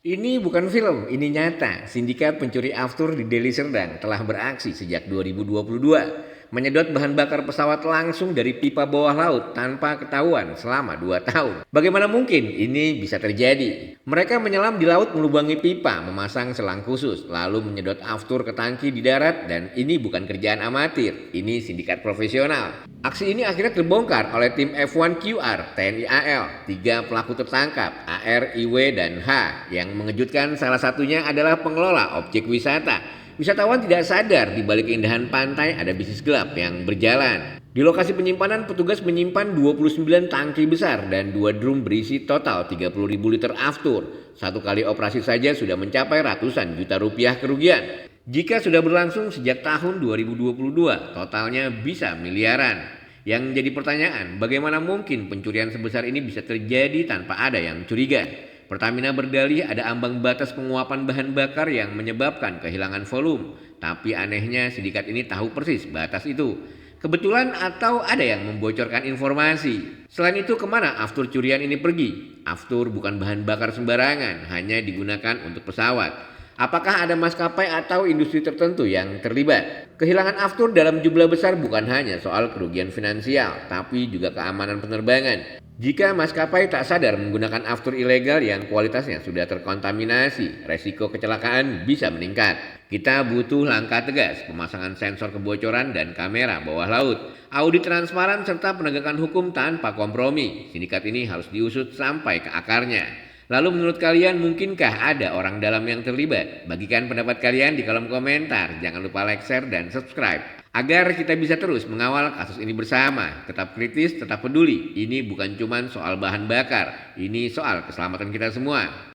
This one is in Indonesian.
Ini bukan film, ini nyata. Sindikat pencuri aftur di Deli Serdang telah beraksi sejak 2022, menyedot bahan bakar pesawat langsung dari pipa bawah laut tanpa ketahuan selama 2 tahun. Bagaimana mungkin ini bisa terjadi? Mereka menyelam di laut melubangi pipa, memasang selang khusus, lalu menyedot aftur ke tangki di darat, dan ini bukan kerjaan amatir, ini sindikat profesional. Aksi ini akhirnya terbongkar oleh tim F1QR TNI AL. 3 pelaku tertangkap, AR, IW, dan H. Yang mengejutkan salah satunya adalah pengelola objek wisata. Wisatawan tidak sadar di balik keindahan pantai ada bisnis gelap yang berjalan. Di lokasi penyimpanan, petugas menyimpan 29 tangki besar dan 2 drum berisi total 30.000 liter aftur. Satu kali operasi saja sudah mencapai ratusan juta rupiah kerugian. Jika sudah berlangsung sejak tahun 2022, totalnya bisa miliaran. Yang jadi pertanyaan, bagaimana mungkin pencurian sebesar ini bisa terjadi tanpa ada yang curiga? Pertamina berdalih ada ambang batas penguapan bahan bakar yang menyebabkan kehilangan volume. Tapi anehnya sindikat ini tahu persis batas itu. Kebetulan atau ada yang membocorkan informasi? Selain itu, kemana aftur curian ini pergi? Aftur bukan bahan bakar sembarangan, hanya digunakan untuk pesawat. Apakah ada maskapai atau industri tertentu yang terlibat? Kehilangan aftur dalam jumlah besar bukan hanya soal kerugian finansial, tapi juga keamanan penerbangan. Jika maskapai tak sadar menggunakan aftur ilegal yang kualitasnya sudah terkontaminasi, resiko kecelakaan bisa meningkat. Kita butuh langkah tegas, pemasangan sensor kebocoran dan kamera bawah laut, audit transparan serta penegakan hukum tanpa kompromi. Sindikat ini harus diusut sampai ke akarnya. Lalu menurut kalian mungkinkah ada orang dalam yang terlibat? Bagikan pendapat kalian di kolom komentar. Jangan lupa like, share, dan subscribe. Agar kita bisa terus mengawal kasus ini bersama. Tetap kritis, tetap peduli. Ini bukan cuma soal bahan bakar. Ini soal keselamatan kita semua.